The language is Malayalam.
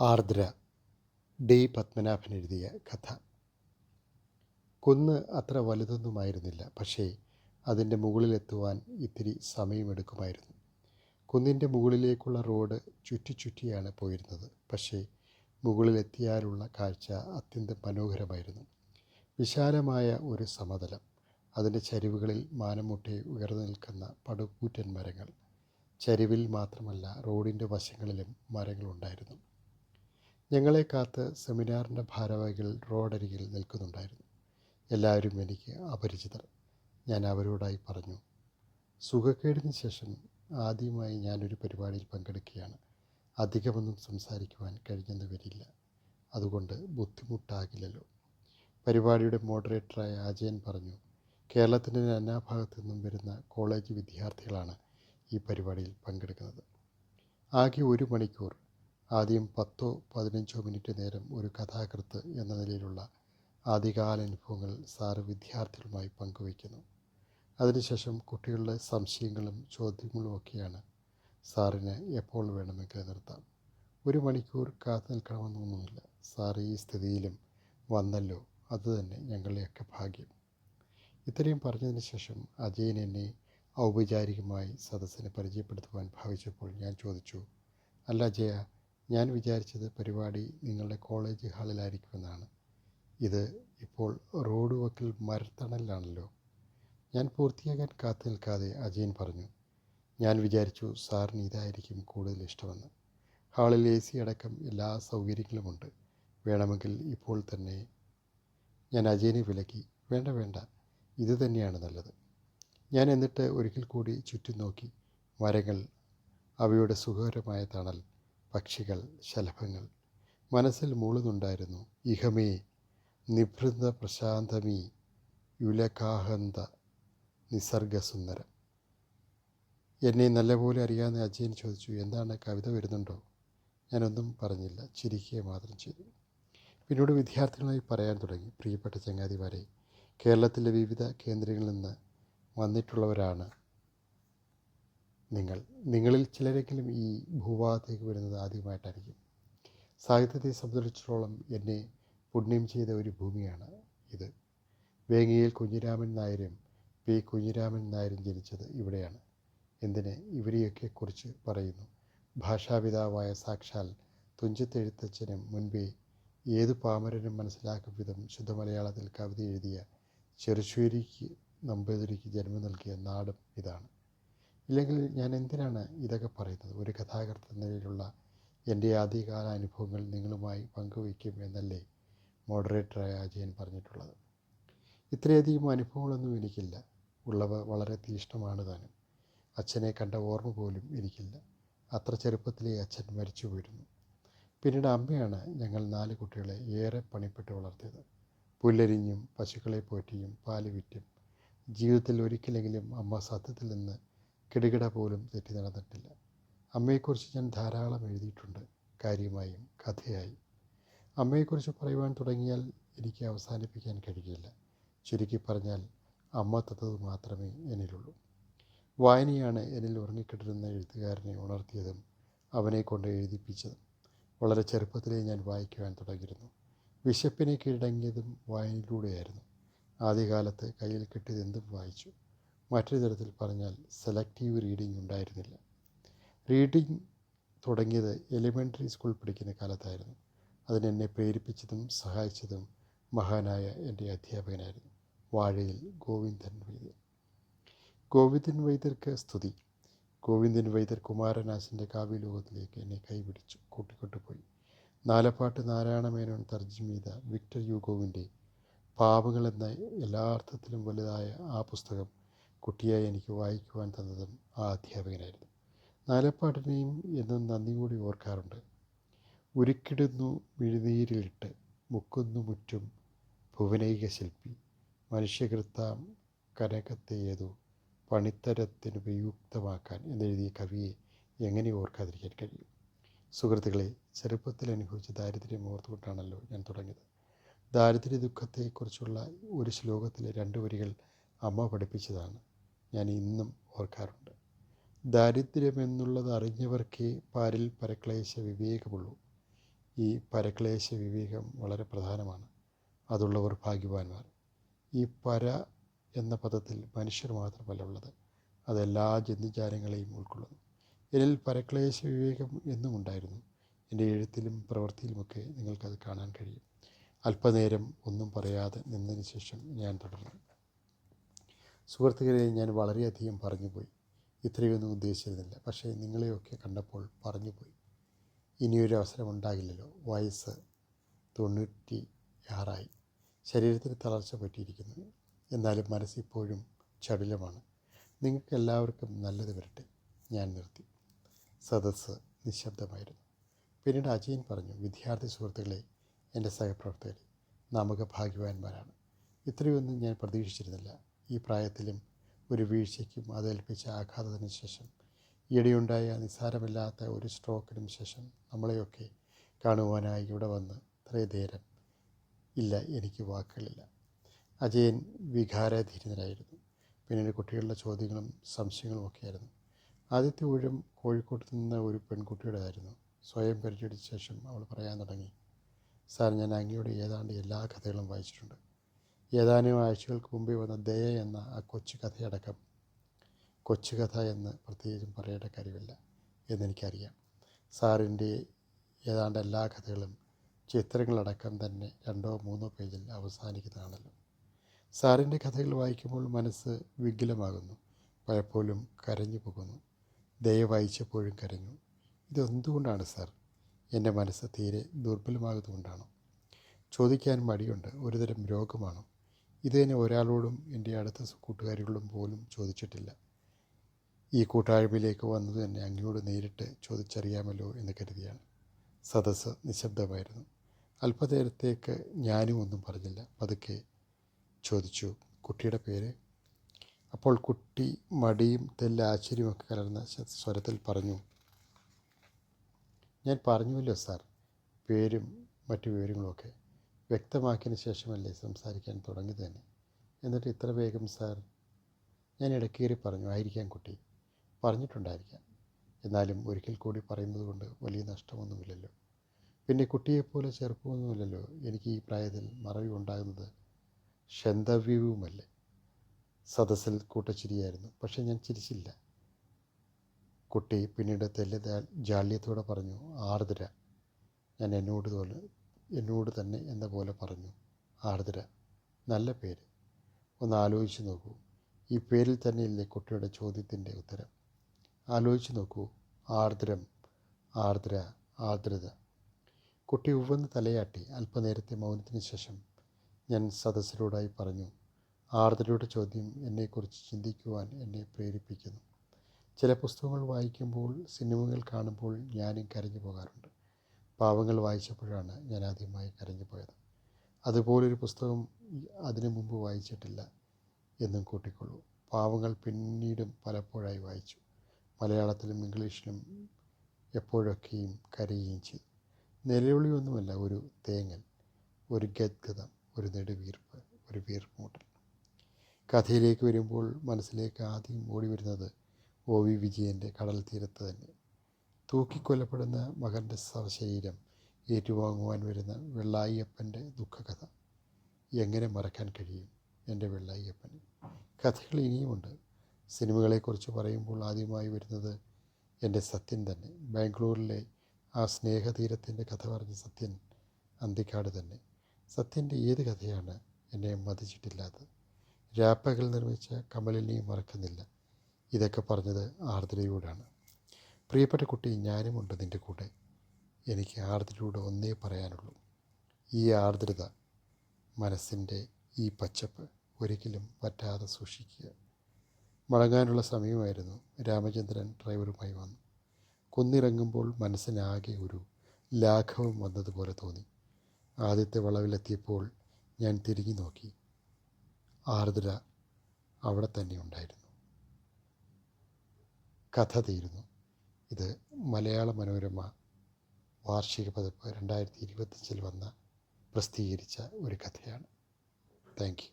ആർദ്ര ഡി പത്മനാഭൻ എഴുതിയ കഥ. കുന്ന് അത്ര വലുതൊന്നുമായിരുന്നില്ല. പക്ഷേ അതിൻ്റെ മുകളിലെത്തുവാൻ ഇത്തിരി സമയമെടുക്കുമായിരുന്നു. കുന്നിൻ്റെ മുകളിലേക്കുള്ള റോഡ് ചുറ്റിയാണ് പോയിരുന്നത്. പക്ഷേ മുകളിലെത്തിയാലുള്ള കാഴ്ച അത്യന്തം മനോഹരമായിരുന്നു. വിശാലമായ ഒരു സമതലം, അതിൻ്റെ ചരിവുകളിൽ മാനമുട്ടെ ഉയർന്നു നിൽക്കുന്ന പടുകൂറ്റൻ മരങ്ങൾ. ചരിവിൽ മാത്രമല്ല, റോഡിൻ്റെ വശങ്ങളിലും മരങ്ങളുണ്ടായിരുന്നു. ഞങ്ങളെ കാത്ത് സെമിനാറിൻ്റെ ഭാരവാഹികൾ റോഡരികിൽ നിൽക്കുന്നുണ്ടായിരുന്നു. എല്ലാവരും എനിക്ക് അപരിചിതർ. ഞാൻ അവരോടായി പറഞ്ഞു, സുഖക്കേടിന് ശേഷം ആദ്യമായി ഞാനൊരു പരിപാടിയിൽ പങ്കെടുക്കുകയാണ്. അധികമൊന്നും സംസാരിക്കുവാൻ കഴിഞ്ഞെന്ന് വരില്ല. അതുകൊണ്ട് ബുദ്ധിമുട്ടാകില്ലല്ലോ. പരിപാടിയുടെ മോഡറേറ്ററായ അജയൻ പറഞ്ഞു, കേരളത്തിൻ്റെ നാനാഭാഗത്തു നിന്നും വരുന്ന കോളേജ് വിദ്യാർത്ഥികളാണ് ഈ പരിപാടിയിൽ പങ്കെടുക്കുന്നത്. ആകെ 1 മണിക്കൂർ, ആദ്യം 10-15 മിനിറ്റ് നേരം ഒരു കഥാകൃത്ത് എന്ന നിലയിലുള്ള ആദ്യകാല അനുഭവങ്ങൾ സാറ് വിദ്യാർത്ഥികളുമായി പങ്കുവയ്ക്കുന്നു. അതിനുശേഷം കുട്ടികളുടെ സംശയങ്ങളും ചോദ്യങ്ങളുമൊക്കെയാണ്. സാറിന് എപ്പോൾ വേണമെങ്കിലും നിർത്താം. 1 മണിക്കൂർ കാത്തു നിൽക്കണമെന്നൊന്നുമില്ല. സാർ ഈ സ്ഥിതിയിലും വന്നല്ലോ, അതുതന്നെ ഞങ്ങളുടെയൊക്കെ ഭാഗ്യം. ഇത്രയും പറഞ്ഞതിന് ശേഷം അജയൻ എന്നെ ഔപചാരികമായി സദസ്സിനെ പരിചയപ്പെടുത്തുവാൻ ഭാവിച്ചപ്പോൾ ഞാൻ ചോദിച്ചു, അല്ല ജയ, ഞാൻ വിചാരിച്ചത് പരിപാടി നിങ്ങളുടെ കോളേജ് ഹാളിലായിരിക്കുമെന്നാണ്. ഇത് ഇപ്പോൾ റോഡ് വക്കിൽ മരത്തണലിലാണല്ലോ. ഞാൻ പൂർത്തിയാക്കാൻ കാത്തു നിൽക്കാതെ അജയൻ പറഞ്ഞു, ഞാൻ വിചാരിച്ചു സാറിന് ഇതായിരിക്കും കൂടുതൽ ഇഷ്ടമെന്ന്. ഹാളിൽ AC അടക്കം എല്ലാ സൗകര്യങ്ങളുമുണ്ട്. വേണമെങ്കിൽ ഇപ്പോൾ തന്നെ. ഞാൻ അജയനെ വിലക്കി. വേണ്ട, ഇത് തന്നെയാണ് നല്ലത്. ഞാൻ എന്നിട്ട് ഒരിക്കൽ കൂടി ചുറ്റും നോക്കി. മരങ്ങൾ, അവയുടെ സുഖകരമായ തണൽ, പക്ഷികൾ, ശലഭങ്ങൾ. മനസ്സിൽ മൂളുന്നുണ്ടായിരുന്നു, ഇഹമേ നിഭൃത പ്രശാന്തമീ യുലകാഹന്ത നിസർഗസുന്ദരം. എന്നെ നല്ലപോലെ അറിയാവുന്ന അജയൻ ചോദിച്ചു, എന്താണ്, കവിത വരുന്നുണ്ടോ? ഞാനൊന്നും പറഞ്ഞില്ല, ചിരിക്കുക മാത്രം ചെയ്തു. പിന്നീട് വിദ്യാർത്ഥികളായി പറയാൻ തുടങ്ങി, പ്രിയപ്പെട്ട ചങ്ങാതിമാരെ, കേരളത്തിലെ വിവിധ കേന്ദ്രങ്ങളിൽ നിന്ന് വന്നിട്ടുള്ളവരാണ് നിങ്ങളിൽ ചിലരെങ്കിലും ഈ ഭൂഭാഗത്തേക്ക് വരുന്നത് ആദ്യമായിട്ടായിരിക്കും. സാഹിത്യത്തെ സംബന്ധിച്ചിടത്തോളം എന്നെ പുണ്യം ചെയ്ത ഒരു ഭൂമിയാണ് ഇത്. വേങ്ങയിൽ കുഞ്ഞിരാമൻ നായരും P. കുഞ്ഞിരാമൻ നായരും ജനിച്ചത് ഇവിടെയാണ്. എന്തിന് ഇവരെയൊക്കെ കുറിച്ച് പറയുന്നു? ഭാഷാപിതാവായ സാക്ഷാൽ തുഞ്ചത്തെഴുത്തച്ഛനും മുൻപേ ഏതു പാമരനും മനസ്സിലാക്കും വിധം ശുദ്ധമലയാളത്തിൽ കവിത എഴുതിയ ചെറുശ്ശേരിക്ക് നമ്പൂതിരിക്ക് ജന്മം നൽകിയ നാടും ഇതാണ്. ഇല്ലെങ്കിൽ ഞാൻ എന്തിനാണ് ഇതൊക്കെ പറയുന്നത്? ഒരു കഥാകൃത്ത് എന്ന നിലയിലുള്ള എൻ്റെ ആദ്യകാല അനുഭവങ്ങൾ നിങ്ങളുമായി പങ്കുവയ്ക്കും എന്നല്ലേ മോഡറേറ്ററായ അജയൻ പറഞ്ഞിട്ടുള്ളത്. ഇത്രയധികം അനുഭവങ്ങളൊന്നും എനിക്കില്ല. ഉള്ളവ വളരെ തീഷ്ണമാണ് താനും. അച്ഛനെ കണ്ട ഓർമ്മ പോലും എനിക്കില്ല. അത്ര ചെറുപ്പത്തിലേ അച്ഛൻ മരിച്ചു പോയിരുന്നു. പിന്നീട് അമ്മയാണ് ഞങ്ങൾ 4 കുട്ടികളെ ഏറെ പണിപ്പെട്ട് വളർത്തിയത്. പുല്ലരിഞ്ഞും പശുക്കളെ പോറ്റിയും പാല് വിറ്റും. ജീവിതത്തിൽ ഒരിക്കലെങ്കിലും അമ്മ സത്യത്തിൽ നിന്ന് കിടുകിട പോലും തെറ്റി നടന്നിട്ടില്ല. അമ്മയെക്കുറിച്ച് ഞാൻ ധാരാളം എഴുതിയിട്ടുണ്ട്, കാര്യമായും കഥയായി. അമ്മയെക്കുറിച്ച് പറയുവാൻ തുടങ്ങിയാൽ എനിക്ക് അവസാനിപ്പിക്കാൻ കഴിയില്ല. ചുരുക്കി പറഞ്ഞാൽ, അമ്മ തത്തത് മാത്രമേ എന്നിലുള്ളൂ. വായനയാണ് എന്നിൽ ഉറങ്ങിക്കിടരുന്ന എഴുത്തുകാരനെ ഉണർത്തിയതും അവനെ കൊണ്ട് എഴുതിപ്പിച്ചതും. വളരെ ചെറുപ്പത്തിലേ ഞാൻ വായിക്കുവാൻ തുടങ്ങിയിരുന്നു. വിശപ്പിനെ കീഴടങ്ങിയതും വായനയിലൂടെയായിരുന്നു. ആദ്യകാലത്ത് കയ്യിൽ കിട്ടിയതെന്തും വായിച്ചു. മറ്റൊരു തരത്തിൽ പറഞ്ഞാൽ സെലക്റ്റീവ് റീഡിംഗ് ഉണ്ടായിരുന്നില്ല. റീഡിംഗ് തുടങ്ങിയത് എലിമെൻ്ററി സ്കൂൾ പഠിക്കുന്ന കാലത്തായിരുന്നു. അതിനെന്നെ പ്രേരിപ്പിച്ചതും സഹായിച്ചതും മഹാനായ എൻ്റെ അധ്യാപകനായിരുന്നു, വാഴയിൽ ഗോവിന്ദൻ വൈദ്യർ. ഗോവിന്ദൻ വൈദ്യർക്ക് സ്തുതി. ഗോവിന്ദൻ വൈദ്യർ കുമാരനാശൻ്റെ കാവ്യലോകത്തിലേക്ക് എന്നെ കൈപിടിച്ചു കൂട്ടിക്കൊണ്ടുപോയി. നാലപ്പാട്ട് നാരായണമേനോൻ തർജ്ജിമ ചെയ്ത വിക്ടർ യൂഗോവിൻ്റെ പാവങ്ങൾ എന്ന എല്ലാ അർത്ഥത്തിലും വലുതായ ആ പുസ്തകം കുട്ടിയായി എനിക്ക് വായിക്കുവാൻ തന്നതും ആ അധ്യാപകനായിരുന്നു. നാലപ്പാട്ടിനെയും എന്നും നന്ദിയോടെ ഓർക്കാറുണ്ട്. ഉരുക്കിടുന്നു മിഴുനീരിലിട്ട് മുക്കുന്നു മുറ്റും ഭുവനൈക ശില്പി മനുഷ്യകൃത്താം കനകത്തെ ഏതോ പണിത്തരത്തിനുപയുക്തമാക്കാൻ എന്നെഴുതിയ കവിയെ എങ്ങനെ ഓർക്കാതിരിക്കാൻ കഴിയും? സുഹൃത്തുക്കളെ, ചെറുപ്പത്തിൽ അനുഭവിച്ച ദാരിദ്ര്യം ഓർത്തുകൊണ്ടാണല്ലോ ഞാൻ തുടങ്ങിയത്. ദാരിദ്ര്യ ദുഃഖത്തെക്കുറിച്ചുള്ള ഒരു ശ്ലോകത്തിലെ 2 വരികൾ അമ്മ പഠിപ്പിച്ചതാണ് ഞാൻ ഇന്നും ഓർക്കാറുണ്ട്. ദാരിദ്ര്യമെന്നുള്ളത് അറിഞ്ഞവർക്കേ പാരിൽ പരക്ലേശ വിവേകമുള്ളൂ. ഈ പരക്ലേശ വിവേകം വളരെ പ്രധാനമാണ്. അതുള്ളവർ ഭാഗ്യവാന്മാർ. ഈ പര എന്ന പദത്തിൽ മനുഷ്യർ മാത്രമല്ല ഉള്ളത്, അതെല്ലാ ജന്തുജാലങ്ങളെയും ഉൾക്കൊള്ളുന്നു. എന്നിൽ പരക്ലേശ വിവേകം എന്നും ഉണ്ടായിരുന്നു. എൻ്റെ എഴുത്തിലും പ്രവൃത്തിയിലുമൊക്കെ നിങ്ങൾക്കത് കാണാൻ കഴിയും. അല്പനേരം ഒന്നും പറയാതെ നിന്നതിന് ശേഷം ഞാൻ തുടർന്നു. സുഹൃത്തുക്കളെ, ഞാൻ വളരെയധികം പറഞ്ഞുപോയി. ഇത്രയൊന്നും ഉദ്ദേശിച്ചിരുന്നില്ല. പക്ഷേ നിങ്ങളെയൊക്കെ കണ്ടപ്പോൾ പറഞ്ഞുപോയി. ഇനിയൊരു അവസരം ഉണ്ടാകില്ലല്ലോ. വയസ്സ് 96 ശരീരത്തിന് തളർച്ച പറ്റിയിരിക്കുന്നു. എന്നാലും മനസ്സിപ്പോഴും ചടുലമാണ്. നിങ്ങൾക്കെല്ലാവർക്കും നല്ലത് വരട്ടെ. ഞാൻ നിർത്തി. സദസ്സ് നിശബ്ദമായിരുന്നു. പിന്നീട് അജയൻ പറഞ്ഞു, വിദ്യാർത്ഥി സുഹൃത്തുക്കളെ, എൻ്റെ സഹപ്രവർത്തകരെ, നമുക്ക് ഭാഗ്യവാന്മാരാണ്. ഇത്രയൊന്നും ഞാൻ പ്രതീക്ഷിച്ചിരുന്നില്ല. ഈ പ്രായത്തിലും ഒരു വീഴ്ചയ്ക്കും അതേൽപ്പിച്ച ആഘാതത്തിന് ശേഷം, ഈയിടെയുണ്ടായ നിസ്സാരമില്ലാത്ത ഒരു സ്ട്രോക്കിനും ശേഷം നമ്മളെയൊക്കെ കാണുവാനായി ഇവിടെ വന്ന് ഇത്രയും നേരം ഇല്ല, എനിക്ക് വാക്കുകളില്ല. അജയൻ വികാരാധീനനായിരുന്നു. പിന്നീട് കുട്ടികളുടെ ചോദ്യങ്ങളും സംശയങ്ങളും ഒക്കെയായിരുന്നു. ആദ്യത്തെ ഊഴം കോഴിക്കോട്ട് നിന്ന ഒരു പെൺകുട്ടിയുടേതായിരുന്നു. സ്വയം പരിചയടിച്ച ശേഷം അവൾ പറയാൻ തുടങ്ങി, സാർ, ഞാൻ അങ്ങയുടെ ഏതാണ്ട് എല്ലാ കഥകളും വായിച്ചിട്ടുണ്ട്. ഏതാനും ആഴ്ചകൾക്ക് മുമ്പേ വന്ന ദയ എന്ന ആ കൊച്ചു കഥയടക്കം. കൊച്ചു കഥ എന്ന് പ്രത്യേകിച്ചും പറയേണ്ട കാര്യമില്ല എന്നെനിക്കറിയാം. സാറിൻ്റെ ഏതാണ്ട് എല്ലാ കഥകളും ചിത്രങ്ങളടക്കം തന്നെ 2-3 പേജിൽ അവസാനിക്കുന്നതാണല്ലോ. സാറിൻ്റെ കഥകൾ വായിക്കുമ്പോൾ മനസ്സ് വികലമാകുന്നു. പലപ്പോഴും കരഞ്ഞു പോകുന്നു. ദയ വായിച്ചപ്പോഴും കരഞ്ഞു. ഇതെന്തുകൊണ്ടാണ് സാർ? എൻ്റെ മനസ്സ് തീരെ ദുർബലമാകുന്നതുകൊണ്ടാണോ? ചോദിക്കാൻ മടിയുണ്ട്. ഒരുതരം രോഗമാണോ? ഇത് തന്നെ ഒരാളോടും എൻ്റെ അടുത്ത കൂട്ടുകാരികളോടും പോലും ചോദിച്ചിട്ടില്ല. ഈ കൂട്ടായ്മയിലേക്ക് വന്നത് തന്നെ അങ്ങയോട് നേരിട്ട് ചോദിച്ചറിയാമല്ലോ എന്ന് കരുതിയാണ്. സദസ്സ് നിശബ്ദമായിരുന്നു. അല്പനേരത്തേക്ക് ഞാനും ഒന്നും പറഞ്ഞില്ല. പതുക്കെ ചോദിച്ചു, കുട്ടിയുടെ പേര്? അപ്പോൾ കുട്ടി മടിയും ആശ്ചര്യമൊക്കെ കലർന്ന സ്വരത്തിൽ പറഞ്ഞു, ഞാൻ പറഞ്ഞുവല്ലോ സാർ, പേരും മറ്റു വിവരങ്ങളുമൊക്കെ വ്യക്തമാക്കിയതിന് ശേഷമല്ലേ സംസാരിക്കാൻ തുടങ്ങിയത് തന്നെ. എന്നിട്ട് ഇത്ര വേഗം സാർ? ഞാൻ ഇടയ്ക്കേറി പറഞ്ഞു, ആയിരിക്കാം കുട്ടി, പറഞ്ഞിട്ടുണ്ടായിരിക്കാം. എന്നാലും ഒരിക്കൽ കൂടി പറയുന്നത് കൊണ്ട് വലിയ നഷ്ടമൊന്നുമില്ലല്ലോ. പിന്നെ കുട്ടിയെപ്പോലെ ചെറുപ്പമൊന്നുമില്ലല്ലോ. എനിക്ക് ഈ പ്രായത്തിൽ മറവി ഉണ്ടാകുന്നത് ക്ഷന്തവ്യവുമല്ലേ. സദസ്സിൽ കൂട്ടച്ചിരിയായിരുന്നു. പക്ഷെ ഞാൻ ചിരിച്ചില്ല. കുട്ടി പിന്നീട് ജാള്യത്തോടെ പറഞ്ഞു, ആർദ്ര. ഞാൻ എന്നോട് തന്നെ എന്ന പോലെ പറഞ്ഞു, ആർദ്ര. നല്ല പേര്. ഒന്ന് ആലോചിച്ച് നോക്കൂ. ഈ പേരിൽ തന്നെയില്ലേ കുട്ടിയുടെ ചോദ്യത്തിൻ്റെ ഉത്തരം? ആലോചിച്ച് നോക്കൂ. ആർദ്രം, ആർദ്ര, ആർദ്രത. കുട്ടി ഉവ്വെന്ന് തലയാട്ടി. അല്പനേരത്തെ മൗനത്തിന് ശേഷം ഞാൻ സദസ്സിനോടായി പറഞ്ഞു, ആർദ്രയുടെ ചോദ്യം എന്നെക്കുറിച്ച് ചിന്തിക്കുവാൻ എന്നെ പ്രേരിപ്പിക്കുന്നു. ചില പുസ്തകങ്ങൾ വായിക്കുമ്പോൾ, സിനിമകൾ കാണുമ്പോൾ ഞാനും കരഞ്ഞു പോകാറുണ്ട്. പാവങ്ങൾ വായിച്ചപ്പോഴാണ് ഞാൻ ആദ്യമായി കരഞ്ഞു പോയത്. അതുപോലൊരു പുസ്തകം അതിനു മുമ്പ് വായിച്ചിട്ടില്ല എന്നും കൂട്ടിക്കൊള്ളൂ. പാവങ്ങൾ പിന്നീടും പലപ്പോഴായി വായിച്ചു. മലയാളത്തിലും ഇംഗ്ലീഷിലും എപ്പോഴൊക്കെയും കരയുകയും ചെയ്തു. നിലവിളിയൊന്നുമല്ല, ഒരു തേങ്ങൽ, ഒരു ഗദ്ഗതം, ഒരു നെടുവീർപ്പ്, ഒരു വീർപ്പൂട്ടൽ. കഥയിലേക്ക് വരുമ്പോൾ മനസ്സിലേക്ക് ആദ്യം ഓടി വരുന്നത് OV വിജയൻ്റെ കടൽ തീരത്ത് തന്നെ. തൂക്കിക്കൊല്ലപ്പെടുന്ന മകൻ്റെ ശവശരീരം ഏറ്റുവാങ്ങുവാൻ വരുന്ന വെള്ളായിയപ്പൻ്റെ ദുഃഖകഥ. എങ്ങനെ മറക്കാൻ കഴിയും എൻ്റെ വെള്ളായിയപ്പന്? കഥകൾ ഇനിയുമുണ്ട്. സിനിമകളെക്കുറിച്ച് പറയുമ്പോൾ ആദ്യമായി വരുന്നത് എൻ്റെ സത്യൻ തന്നെ. ബാംഗ്ലൂരിലെ ആ സ്നേഹതീരത്തിൻ്റെ കഥ പറഞ്ഞ സത്യൻ അന്തിക്കാട് തന്നെ. സത്യൻ്റെ ഏത് കഥയാണ് എന്നെ മതിച്ചിട്ടില്ലാത്തത്? രാപ്പകൽ നിർമ്മിച്ച കമലിനെയും മറക്കുന്നില്ല. ഇതൊക്കെ പറഞ്ഞത് ആർദ്രയോടാണ്. പ്രിയപ്പെട്ട കുട്ടി, ഞാനുമുണ്ട് നിൻ്റെ കൂടെ. എനിക്ക് ആർദ്രയോട് ഒന്നേ പറയാനുള്ളൂ. ഈ ആർദ്രത, മനസ്സിൻ്റെ ഈ പച്ചപ്പ് ഒരിക്കലും പറ്റാതെ സൂക്ഷിക്കുക. മടങ്ങാനുള്ള സമയമായിരുന്നു. രാമചന്ദ്രൻ ഡ്രൈവറുമായി വന്നു. കുന്നിറങ്ങുമ്പോൾ മനസ്സിനാകെ ഒരു ലാഘവം വന്നതുപോലെ തോന്നി. ആദ്യത്തെ വളവിലെത്തിയപ്പോൾ ഞാൻ തിരിഞ്ഞു നോക്കി. ആർദ്ര അവിടെ തന്നെ ഉണ്ടായിരുന്നു. കഥ തീരുന്നു. ഇത് മലയാള മനോരമ വാർഷിക പതിപ്പ് 2025 വന്ന പ്രസിദ്ധീകരിച്ച ഒരു കഥയാണ്. Thank you.